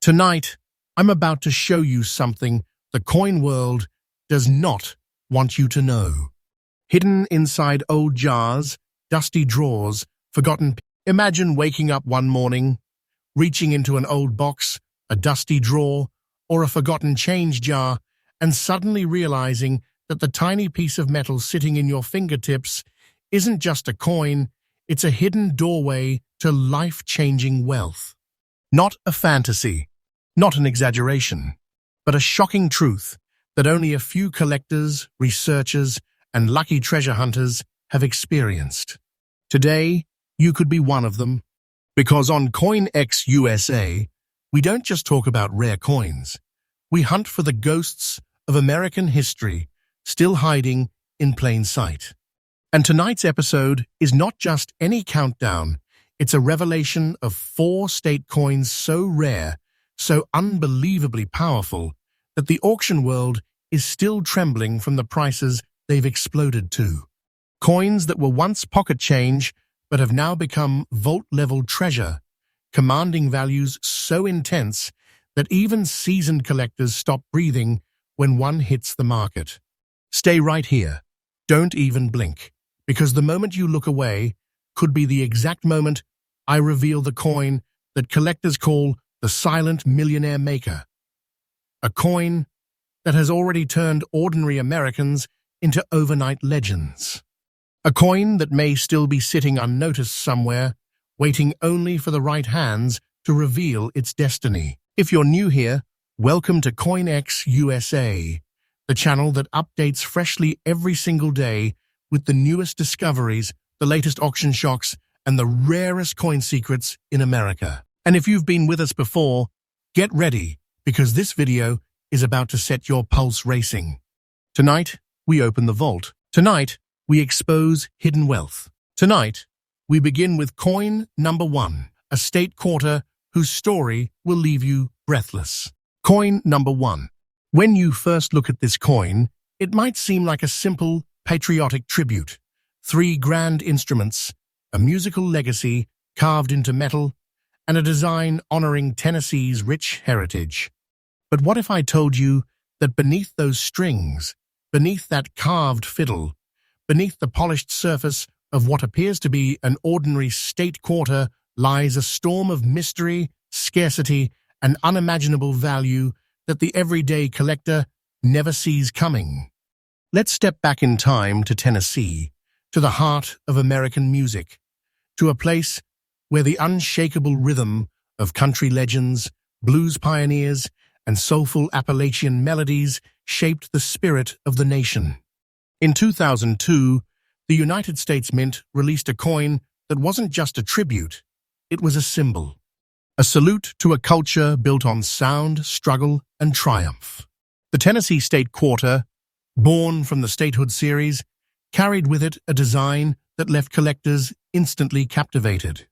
Tonight, I'm about to show you something the coin world does not want you to know. Hidden inside old jars, dusty drawers, Imagine waking up one morning, reaching into an old box, a dusty drawer, or a forgotten change jar, and suddenly realizing that the tiny piece of metal sitting in your fingertips isn't just a coin, it's a hidden doorway to life-changing wealth. Not a fantasy, not an exaggeration, but a shocking truth that only a few collectors, researchers, and lucky treasure hunters have experienced. Today, you could be one of them, because on CoinX USA, we don't just talk about rare coins. We hunt for the ghosts of American history still hiding in plain sight. And tonight's episode is not just any countdown, it's a revelation of 4 state coins so rare, so unbelievably powerful, that the auction world is still trembling from the prices they've exploded to. Coins that were once pocket change but have now become vault-level treasure, commanding values so intense that even seasoned collectors stop breathing when one hits the market. Stay right here. Don't even blink, because the moment you look away could be the exact moment I reveal the coin that collectors call the silent millionaire maker. A coin that has already turned ordinary Americans into overnight legends. A coin that may still be sitting unnoticed somewhere, waiting only for the right hands to reveal its destiny. If you're new here, welcome to CoinX USA, the channel that updates freshly every single day with the newest discoveries, the latest auction shocks, and the rarest coin secrets in America. And if you've been with us before, get ready, because this video is about to set your pulse racing. Tonight, we open the vault. Tonight, we expose hidden wealth. Tonight, we begin with coin number 1, a state quarter whose story will leave you breathless. Coin number 1. When you first look at this coin, it might seem like a simple, patriotic tribute. 3 grand instruments, a musical legacy carved into metal, and a design honoring Tennessee's rich heritage. But what if I told you that beneath those strings, beneath that carved fiddle, beneath the polished surface of what appears to be an ordinary state quarter lies a storm of mystery, scarcity, and unimaginable value that the everyday collector never sees coming? Let's step back in time to Tennessee, to the heart of American music, to a place where the unshakable rhythm of country legends, blues pioneers, and soulful Appalachian melodies shaped the spirit of the nation. In 2002, the United States Mint released a coin that wasn't just a tribute, it was a symbol. A salute to a culture built on sound, struggle, and triumph. The Tennessee State Quarter, born from the Statehood series, carried with it a design that left collectors instantly captivated.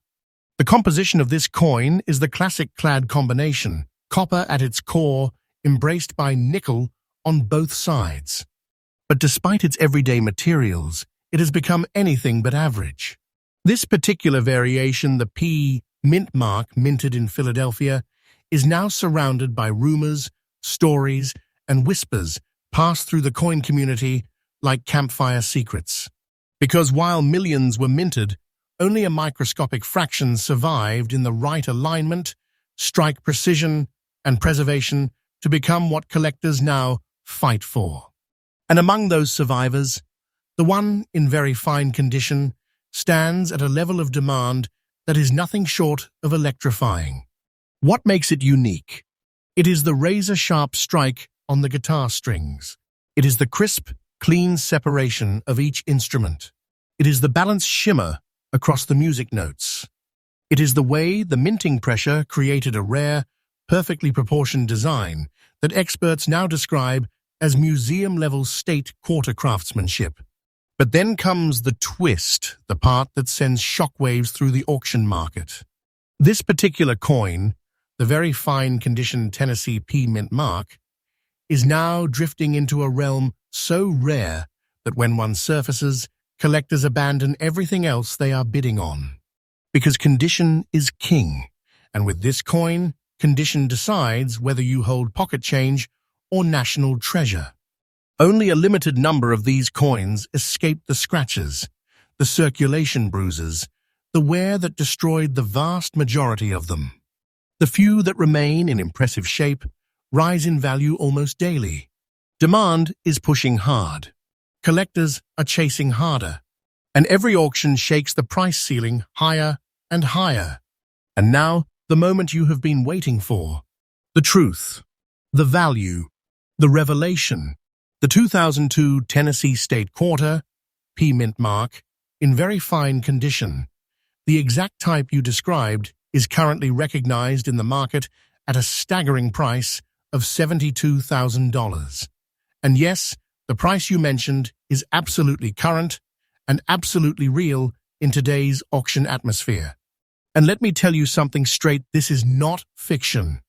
The composition of this coin is the classic clad combination, copper at its core, embraced by nickel on both sides. But despite its everyday materials, it has become anything but average. This particular variation, the P mint mark minted in Philadelphia, is now surrounded by rumors, stories, and whispers passed through the coin community like campfire secrets. Because while millions were minted, only a microscopic fraction survived in the right alignment, strike precision, and preservation to become what collectors now fight for. And among those survivors, the one in very fine condition stands at a level of demand that is nothing short of electrifying. What makes it unique? It is the razor-sharp strike on the guitar strings. It is the crisp, clean separation of each instrument. It is the balanced shimmer across the music notes. It is the way the minting pressure created a rare, perfectly proportioned design that experts now describe as museum-level state quarter craftsmanship. But then comes the twist, the part that sends shockwaves through the auction market. This particular coin, the very fine-conditioned Tennessee P mint mark, is now drifting into a realm so rare that when one surfaces, collectors abandon everything else they are bidding on. Because condition is king, and with this coin, condition decides whether you hold pocket change or national treasure. Only a limited number of these coins escape the scratches, the circulation bruises, the wear that destroyed the vast majority of them. The few that remain in impressive shape rise in value almost daily. Demand is pushing hard. Collectors are chasing harder. And every auction shakes the price ceiling higher and higher. And now, the moment you have been waiting for. The truth, the value, the revelation. The 2002 Tennessee State Quarter, P mint mark, in very fine condition. The exact type you described is currently recognized in the market at a staggering price of $72,000. And yes, the price you mentioned is absolutely current and absolutely real in today's auction atmosphere. And let me tell you something straight, this is not fiction.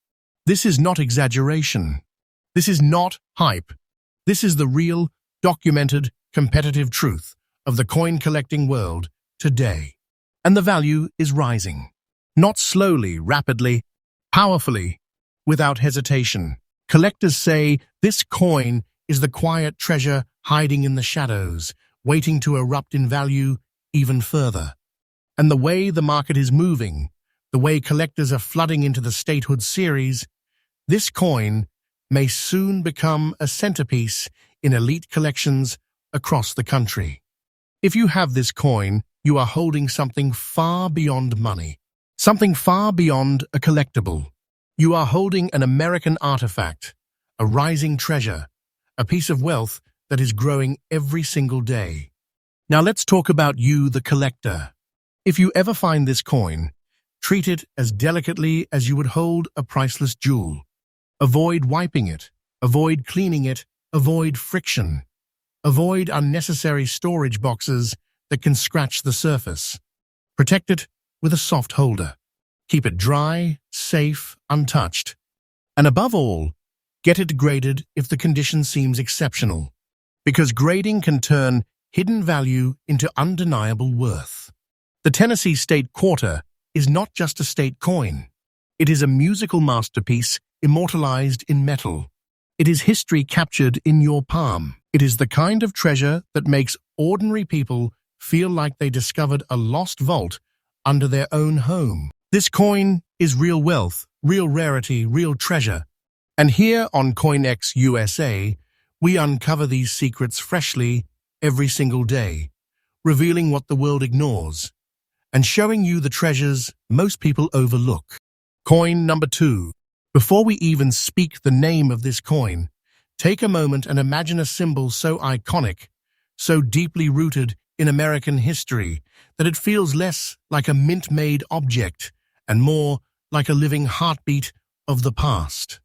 This is not exaggeration. This is not hype. This is the real, documented, competitive truth of the coin collecting world today. And the value is rising. Not slowly, rapidly, powerfully, without hesitation. Collectors say this coin is the quiet treasure hiding in the shadows, waiting to erupt in value even further. And the way the market is moving, the way collectors are flooding into the statehood series, this coin may soon become a centerpiece in elite collections across the country. If you have this coin, you are holding something far beyond money, something far beyond a collectible. You are holding an American artifact, a rising treasure, a piece of wealth that is growing every single day. Now let's talk about you, the collector. If you ever find this coin, treat it as delicately as you would hold a priceless jewel. Avoid wiping it, avoid cleaning it, avoid friction. Avoid unnecessary storage boxes that can scratch the surface. Protect it with a soft holder. Keep it dry, safe, untouched. And above all, get it graded if the condition seems exceptional, because grading can turn hidden value into undeniable worth. The Tennessee State Quarter is not just a state coin. It is a musical masterpiece immortalized in metal. It is history captured in your palm. It is the kind of treasure that makes ordinary people feel like they discovered a lost vault under their own home. This coin is real wealth, real rarity, real treasure. And here on CoinX USA, we uncover these secrets freshly every single day, revealing what the world ignores and showing you the treasures most people overlook. Coin number 2. Before we even speak the name of this coin, take a moment and imagine a symbol so iconic, so deeply rooted in American history, that it feels less like a mint-made object and more like a living heartbeat of the past.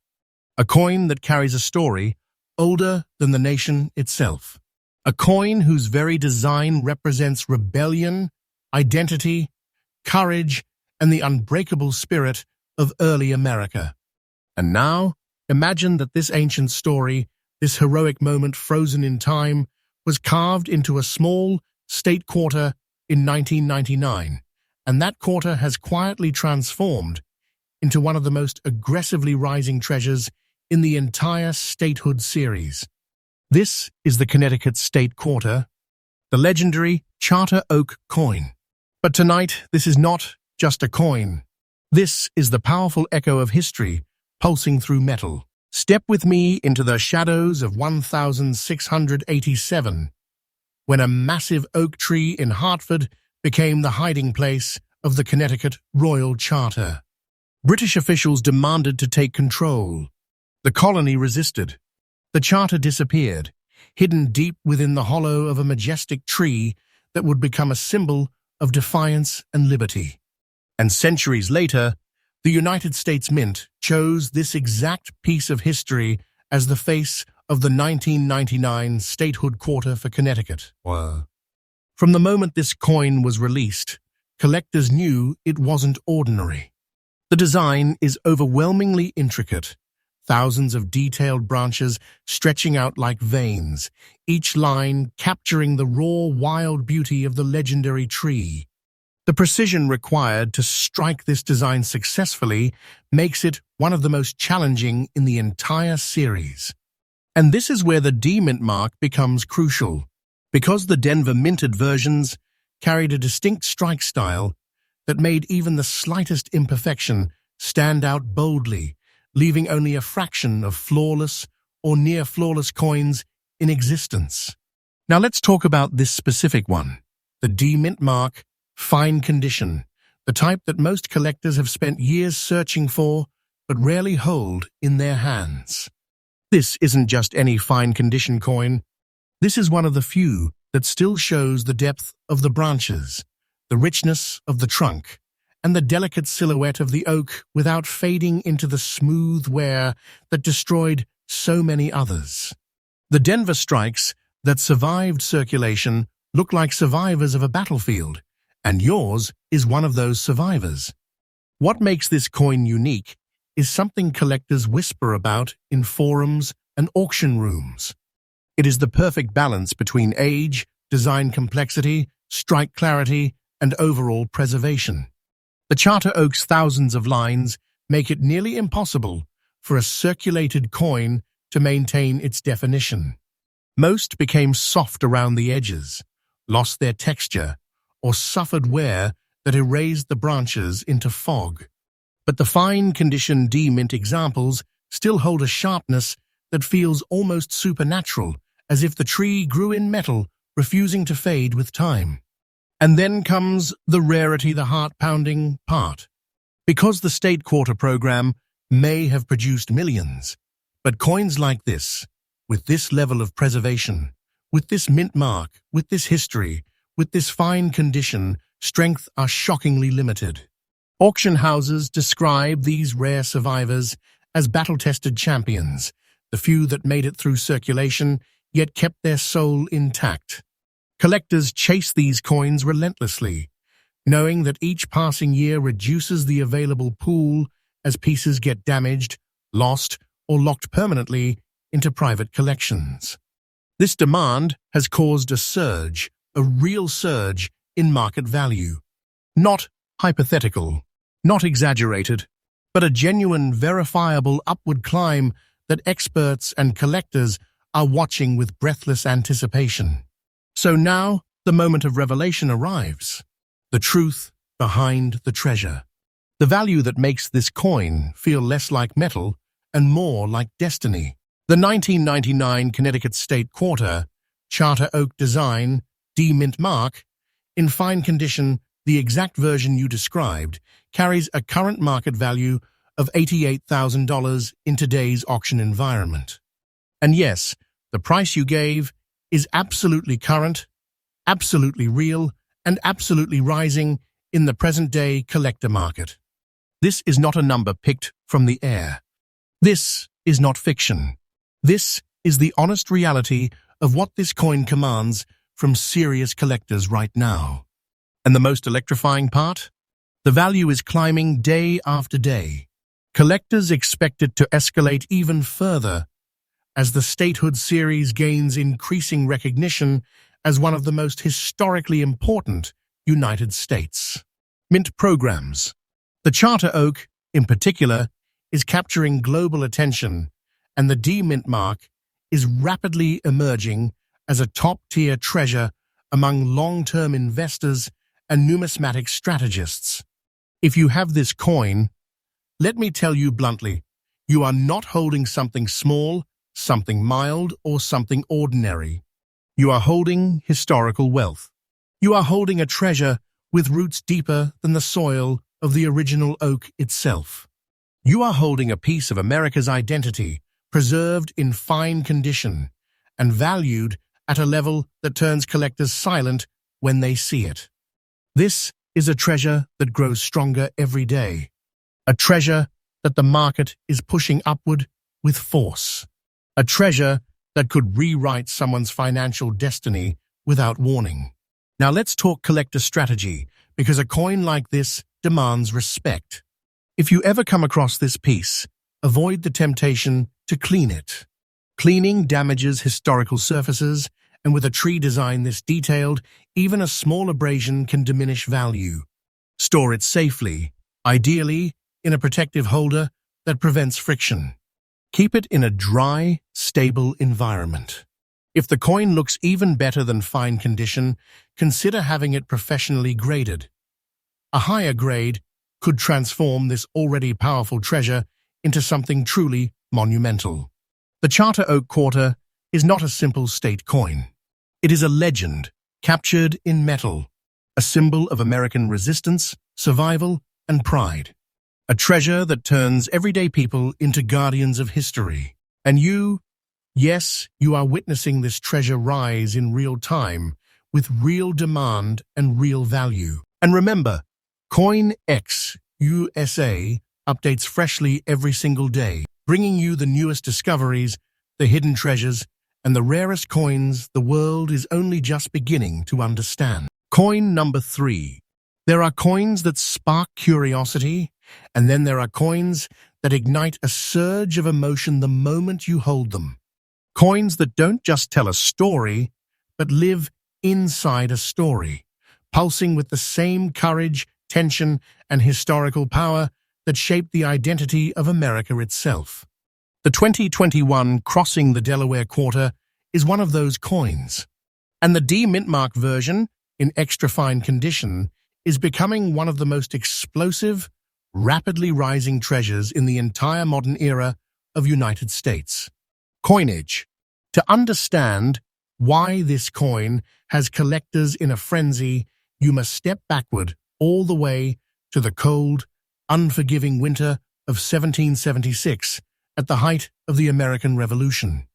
A coin that carries a story older than the nation itself. A coin whose very design represents rebellion, identity, courage, and the unbreakable spirit of early America. And now, imagine that this ancient story, this heroic moment frozen in time, was carved into a small state quarter in 1999, and that quarter has quietly transformed into one of the most aggressively rising treasures in the entire statehood series. This is the Connecticut State Quarter, the legendary Charter Oak coin. But tonight, this is not just a coin. This is the powerful echo of history pulsing through metal. Step with me into the shadows of 1687, when a massive oak tree in Hartford became the hiding place of the Connecticut Royal Charter. British officials demanded to take control. The colony resisted. The charter disappeared, hidden deep within the hollow of a majestic tree that would become a symbol of defiance and liberty. And centuries later, the United States Mint chose this exact piece of history as the face of the 1999 statehood quarter for Connecticut. Wow. From the moment this coin was released, collectors knew it wasn't ordinary. The design is overwhelmingly intricate, thousands of detailed branches stretching out like veins, each line capturing the raw, wild beauty of the legendary tree. The precision required to strike this design successfully makes it one of the most challenging in the entire series. And this is where the D-mint mark becomes crucial. Because the Denver minted versions carried a distinct strike style that made even the slightest imperfection stand out boldly, leaving only a fraction of flawless or near-flawless coins in existence. Now let's talk about this specific one, the D-mint mark, fine condition, the type that most collectors have spent years searching for but rarely hold in their hands. This isn't just any fine condition coin. This is one of the few that still shows the depth of the branches, the richness of the trunk, and the delicate silhouette of the oak without fading into the smooth wear that destroyed so many others. The Denver strikes that survived circulation look like survivors of a battlefield, and yours is one of those survivors. What makes this coin unique is something collectors whisper about in forums and auction rooms. It is the perfect balance between age, design complexity, strike clarity, and overall preservation. The Charter Oak's thousands of lines make it nearly impossible for a circulated coin to maintain its definition. Most became soft around the edges, lost their texture, or suffered wear that erased the branches into fog. But the fine-condition D-mint examples still hold a sharpness that feels almost supernatural, as if the tree grew in metal, refusing to fade with time. And then comes the rarity, the heart-pounding part. Because the state quarter program may have produced millions, but coins like this, with this level of preservation, with this mint mark, with this history, with this fine condition, strength are shockingly limited. Auction houses describe these rare survivors as battle-tested champions, the few that made it through circulation yet kept their soul intact. Collectors chase these coins relentlessly, knowing that each passing year reduces the available pool as pieces get damaged, lost, or locked permanently into private collections. This demand has caused a real surge in market value. Not hypothetical, not exaggerated, but a genuine, verifiable upward climb that experts and collectors are watching with breathless anticipation. So now, the moment of revelation arrives. The truth behind the treasure. The value that makes this coin feel less like metal and more like destiny. The 1999 Connecticut State Quarter, Charter Oak design, D-mint mark, in fine condition, the exact version you described, carries a current market value of $88,000 in today's auction environment. And yes, the price you gave is absolutely current, absolutely real, and absolutely rising in the present-day collector market. This is not a number picked from the air. This is not fiction. This is the honest reality of what this coin commands from serious collectors right now. And the most electrifying part? The value is climbing day after day. Collectors expect it to escalate even further as the statehood series gains increasing recognition as one of the most historically important United States mint programs. The Charter Oak, in particular, is capturing global attention, and the D-mint mark is rapidly emerging as a top-tier treasure among long-term investors and numismatic strategists. If you have this coin, let me tell you bluntly, you are not holding something small, something mild, or something ordinary. You are holding historical wealth. You are holding a treasure with roots deeper than the soil of the original oak itself. You are holding a piece of America's identity, preserved in fine condition, and valued at a level that turns collectors silent when they see it. This is a treasure that grows stronger every day. A treasure that the market is pushing upward with force. A treasure that could rewrite someone's financial destiny without warning. Now let's talk collector strategy, because a coin like this demands respect. If you ever come across this piece, avoid the temptation to clean it. Cleaning damages historical surfaces, and with a tree design this detailed, even a small abrasion can diminish value. Store it safely, ideally in a protective holder that prevents friction. Keep it in a dry, stable environment. If the coin looks even better than fine condition, consider having it professionally graded. A higher grade could transform this already powerful treasure into something truly monumental. The Charter Oak Quarter is not a simple state coin. It is a legend captured in metal, a symbol of American resistance, survival, and pride. A treasure that turns everyday people into guardians of history. And you, yes, you are witnessing this treasure rise in real time, with real demand and real value. And remember, CoinX USA updates freshly every single day, bringing you the newest discoveries, the hidden treasures, and the rarest coins the world is only just beginning to understand. Coin number 3. There are coins that spark curiosity, and then there are coins that ignite a surge of emotion the moment you hold them. Coins that don't just tell a story, but live inside a story, pulsing with the same courage, tension, and historical power that shaped the identity of America itself. The 2021 Crossing the Delaware Quarter is one of those coins, and the D-mint mark version, in extra fine condition, is becoming one of the most explosive, rapidly rising treasures in the entire modern era of United States. Coinage. To understand why this coin has collectors in a frenzy, you must step backward all the way to the cold, unforgiving winter of 1776 at the height of the American Revolution.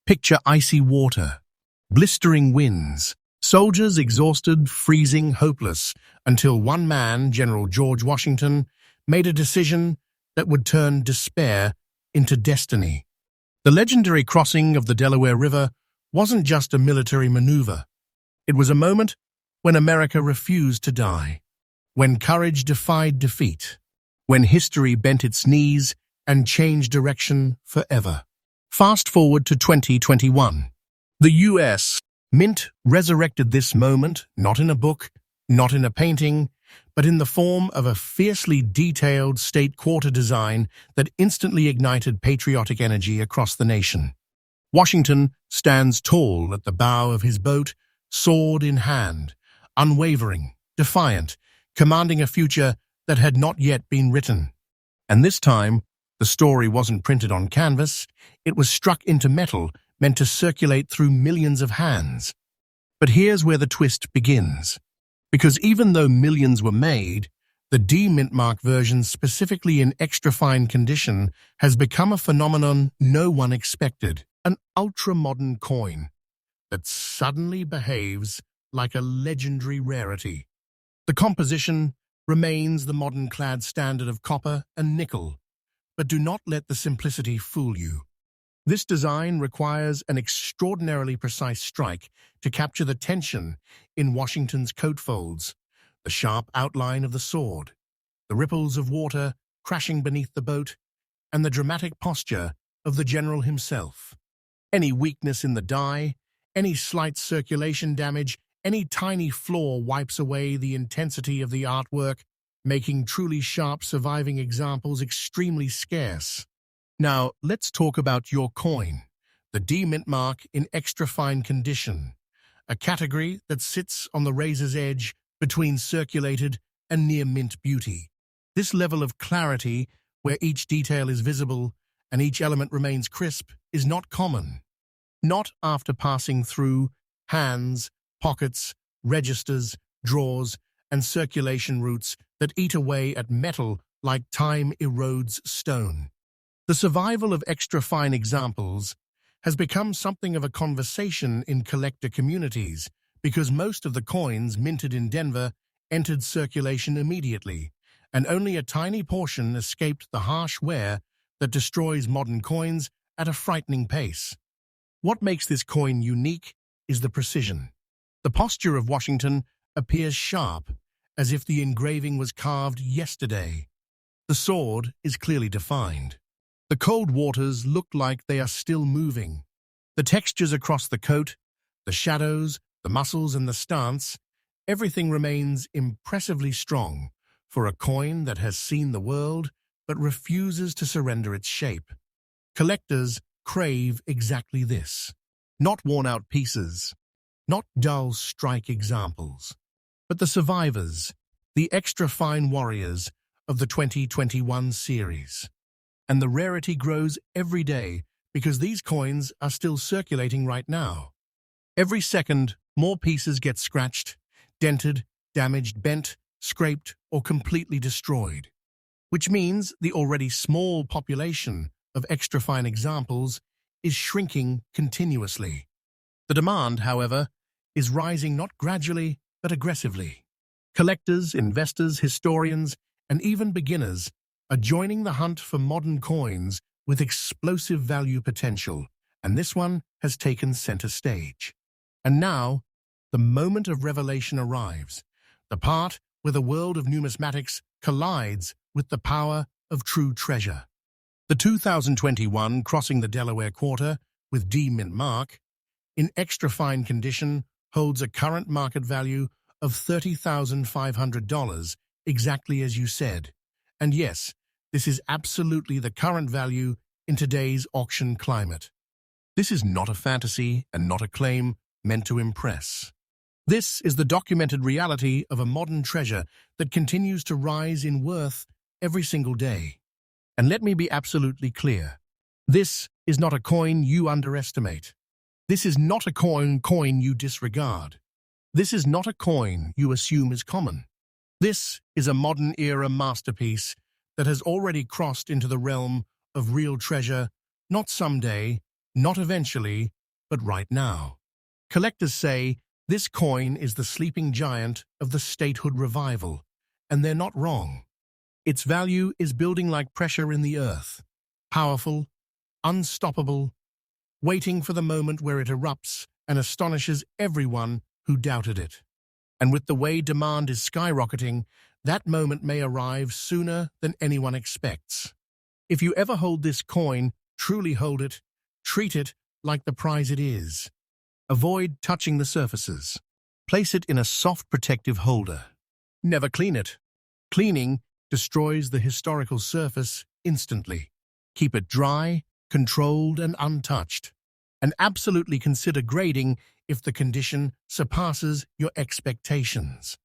Picture icy water, blistering winds, soldiers exhausted, freezing, hopeless, until one man, General George Washington, made a decision that would turn despair into destiny. The legendary crossing of the Delaware River wasn't just a military maneuver. It was a moment when America refused to die, when courage defied defeat, when history bent its knees and changed direction forever. Fast forward to 2021. The U.S. Mint resurrected this moment, not in a book, not in a painting, but in the form of a fiercely detailed state quarter design that instantly ignited patriotic energy across the nation. Washington stands tall at the bow of his boat, sword in hand, unwavering, defiant, commanding a future that had not yet been written. And this time, the story wasn't printed on canvas, it was struck into metal, meant to circulate through millions of hands. But here's where the twist begins. Because even though millions were made, the D-mint mark version, specifically in extra fine condition, has become a phenomenon no one expected. An ultra-modern coin that suddenly behaves like a legendary rarity. The composition remains the modern-clad standard of copper and nickel, but do not let the simplicity fool you. This design requires an extraordinarily precise strike to capture the tension in Washington's coat folds, the sharp outline of the sword, the ripples of water crashing beneath the boat, and the dramatic posture of the general himself. Any weakness in the die, any slight circulation damage, any tiny flaw wipes away the intensity of the artwork, making truly sharp surviving examples extremely scarce. Now, let's talk about your coin, the D-mint mark in extra fine condition, a category that sits on the razor's edge between circulated and near-mint beauty. This level of clarity, where each detail is visible and each element remains crisp, is not common. Not after passing through hands, pockets, registers, drawers, and circulation routes that eat away at metal like time erodes stone. The survival of extra fine examples has become something of a conversation in collector communities because most of the coins minted in Denver entered circulation immediately, and only a tiny portion escaped the harsh wear that destroys modern coins at a frightening pace. What makes this coin unique is the precision. The posture of Washington appears sharp, as if the engraving was carved yesterday. The sword is clearly defined. The cold waters look like they are still moving. The textures across the coat, the shadows, the muscles, and the stance, everything remains impressively strong, for a coin that has seen the world but refuses to surrender its shape. Collectors crave exactly this. Not worn-out pieces, not dull strike examples, but the survivors, the extra-fine warriors of the 2021 series. And the rarity grows every day because these coins are still circulating right now. Every second, more pieces get scratched, dented, damaged, bent, scraped, or completely destroyed, which means the already small population of extra-fine examples is shrinking continuously. The demand, however, is rising not gradually but aggressively. Collectors, investors, historians, and even beginners are joining the hunt for modern coins with explosive value potential, and this one has taken center stage. And now, the moment of revelation arrives, the part where the world of numismatics collides with the power of true treasure. The 2021 crossing the Delaware quarter with D mint mark, in extra fine condition, holds a current market value of $30,500, exactly as you said. And yes, this is absolutely the current value in today's auction climate. This is not a fantasy and not a claim meant to impress. This is the documented reality of a modern treasure that continues to rise in worth every single day. And let me be absolutely clear. This is not a coin you underestimate. This is not a coin you disregard. This is not a coin you assume is common. This is a modern-era masterpiece that has already crossed into the realm of real treasure, not someday, not eventually, but right now. Collectors say this coin is the sleeping giant of the statehood revival, and they're not wrong. Its value is building like pressure in the earth, powerful, unstoppable, waiting for the moment where it erupts and astonishes everyone who doubted it. And with the way demand is skyrocketing, that moment may arrive sooner than anyone expects. If you ever hold this coin, truly hold it, treat it like the prize it is. Avoid touching the surfaces. Place it in a soft protective holder. Never clean it. Cleaning destroys the historical surface instantly. Keep it dry, controlled, and untouched. And absolutely consider grading if the condition surpasses your expectations.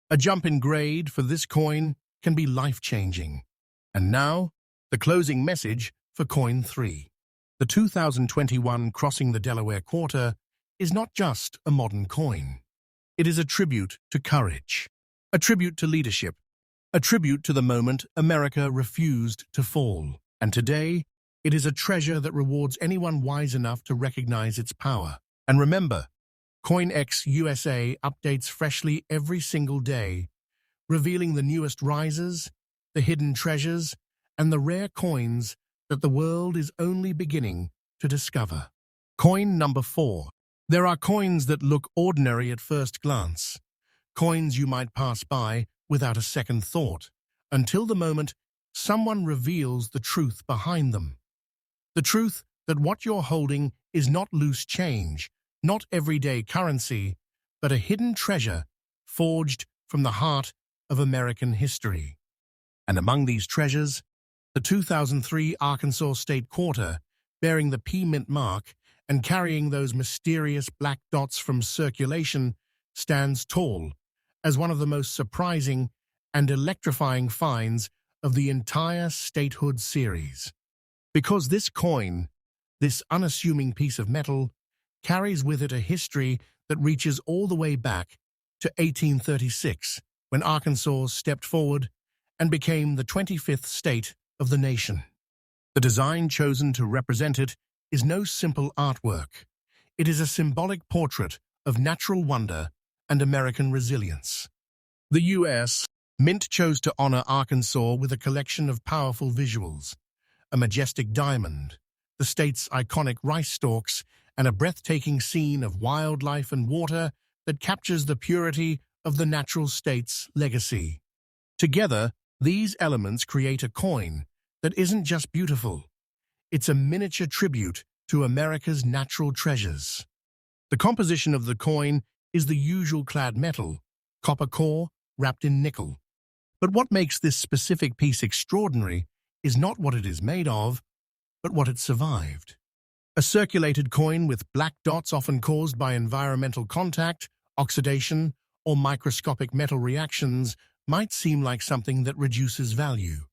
A jump in grade for this coin can be life-changing. And now, the closing message for Coin 3. The 2021 crossing the Delaware quarter is not just a modern coin. It is a tribute to courage, a tribute to leadership, a tribute to the moment America refused to fall. And today, it is a treasure that rewards anyone wise enough to recognize its power. And remember, CoinX USA updates freshly every single day, revealing the newest rises, the hidden treasures, and the rare coins that the world is only beginning to discover. Coin number 4. There are coins that look ordinary at first glance, coins you might pass by without a second thought, until the moment someone reveals the truth behind them. The truth that what you're holding is not loose change, not everyday currency, but a hidden treasure forged from the heart of American history. And among these treasures, the 2003 Arkansas State Quarter, bearing the P mint mark and carrying those mysterious black dots from circulation, stands tall as one of the most surprising and electrifying finds of the entire statehood series. Because this coin, this unassuming piece of metal, carries with it a history that reaches all the way back to 1836, when Arkansas stepped forward and became the 25th state of the nation. The design chosen to represent it is no simple artwork. It is a symbolic portrait of natural wonder and American resilience. The U.S. Mint chose to honor Arkansas with a collection of powerful visuals: a majestic diamond, the state's iconic rice stalks, and a breathtaking scene of wildlife and water that captures the purity of the natural state's legacy. Together, these elements create a coin that isn't just beautiful. It's a miniature tribute to America's natural treasures. The composition of the coin is the usual clad metal, copper core wrapped in nickel. But what makes this specific piece extraordinary is not what it is made of, but what it survived. A circulated coin with black dots often caused by environmental contact, oxidation, or microscopic metal reactions might seem like something that reduces value.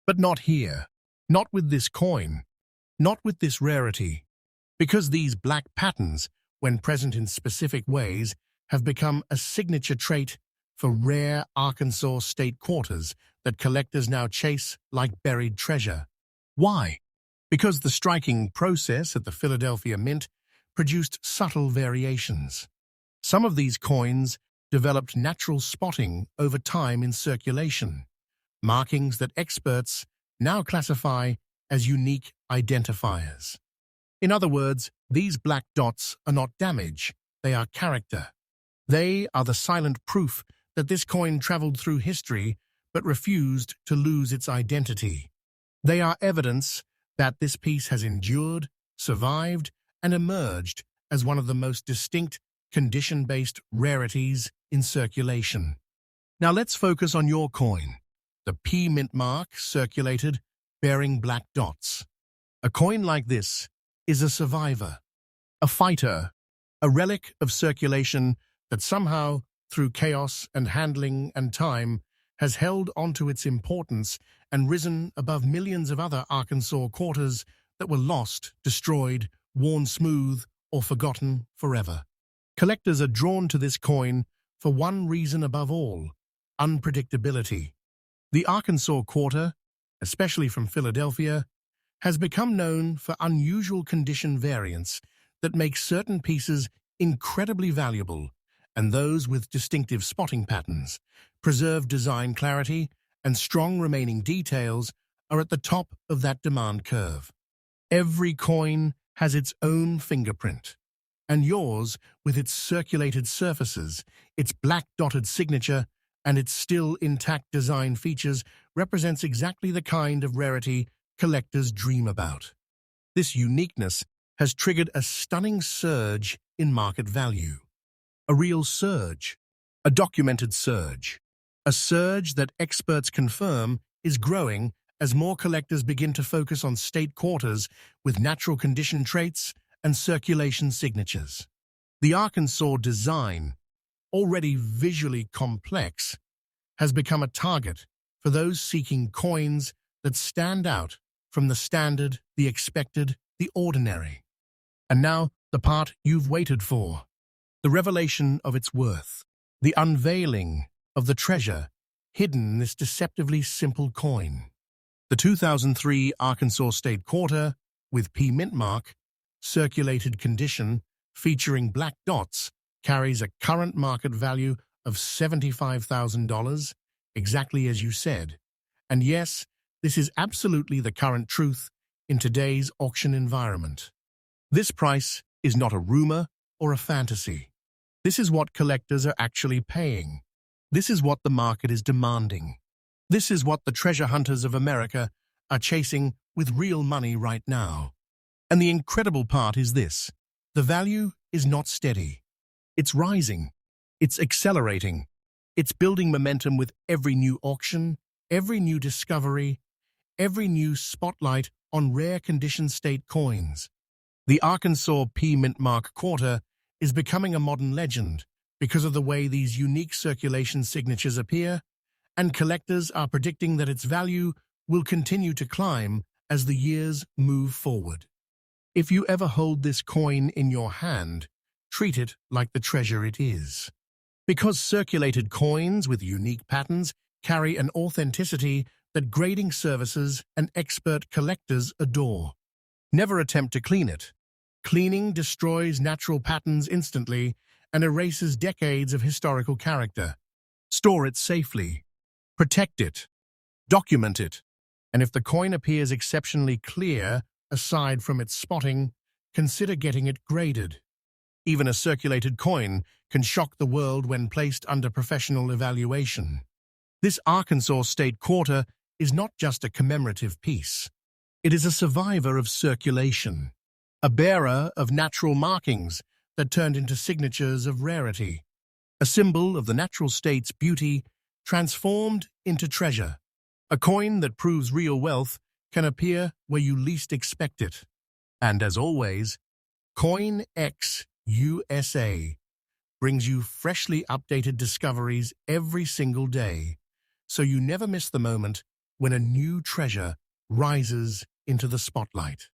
But not here. Not with this coin. Not with this rarity. Because these black patterns, when present in specific ways, have become a signature trait for rare Arkansas state quarters that collectors now chase like buried treasure. Why? Because the striking process at the Philadelphia Mint produced subtle variations. Some of these coins developed natural spotting over time in circulation, markings that experts now classify as unique identifiers. In other words, these black dots are not damage, they are character. They are the silent proof that this coin traveled through history but refused to lose its identity. They are evidence that this piece has endured, survived, and emerged as one of the most distinct condition-based rarities in circulation. Now let's focus on your coin, the P mint mark circulated bearing black dots. A coin like this is a survivor, a fighter, a relic of circulation that somehow, through chaos and handling and time, has held onto its importance and risen above millions of other Arkansas quarters that were lost, destroyed, worn smooth, or forgotten forever. Collectors are drawn to this coin for one reason above all: unpredictability. The Arkansas quarter, especially from Philadelphia, has become known for unusual condition variants that make certain pieces incredibly valuable, and those with distinctive spotting patterns, preserved design clarity, and strong remaining details are at the top of that demand curve. Every coin has its own fingerprint, and yours, with its circulated surfaces, its black-dotted signature, and its still intact design features, represents exactly the kind of rarity collectors dream about. This uniqueness has triggered a stunning surge in market value. A real surge, a documented surge, a surge that experts confirm is growing as more collectors begin to focus on state quarters with natural condition traits and circulation signatures. The Arkansas design, already visually complex, has become a target for those seeking coins that stand out from the standard, the expected, the ordinary. And now, the part you've waited for. The revelation of its worth. The unveiling of the treasure hidden in this deceptively simple coin. The 2003 Arkansas State Quarter, with P mint mark, circulated condition, featuring black dots, carries a current market value of $75,000, exactly as you said. And yes, this is absolutely the current truth in today's auction environment. This price is not a rumor or a fantasy. This is what collectors are actually paying. This is what the market is demanding. This is what the treasure hunters of America are chasing with real money right now. And the incredible part is this: the value is not steady. It's rising. It's accelerating. It's building momentum with every new auction, every new discovery, every new spotlight on rare condition state coins. The Arkansas P mint mark quarter is becoming a modern legend because of the way these unique circulation signatures appear, and collectors are predicting that its value will continue to climb as the years move forward. If you ever hold this coin in your hand, treat it like the treasure it is. Because circulated coins with unique patterns carry an authenticity that grading services and expert collectors adore. Never attempt to clean it. Cleaning destroys natural patterns instantly and erases decades of historical character. Store it safely. Protect it. Document it. And if the coin appears exceptionally clear, aside from its spotting, consider getting it graded. Even a circulated coin can shock the world when placed under professional evaluation. This Arkansas State Quarter is not just a commemorative piece. It is a survivor of circulation, a bearer of natural markings that turned into signatures of rarity, a symbol of the natural state's beauty transformed into treasure. A coin that proves real wealth can appear where you least expect it. And as always, CoinX USA brings you freshly updated discoveries every single day, so you never miss the moment when a new treasure rises into the spotlight.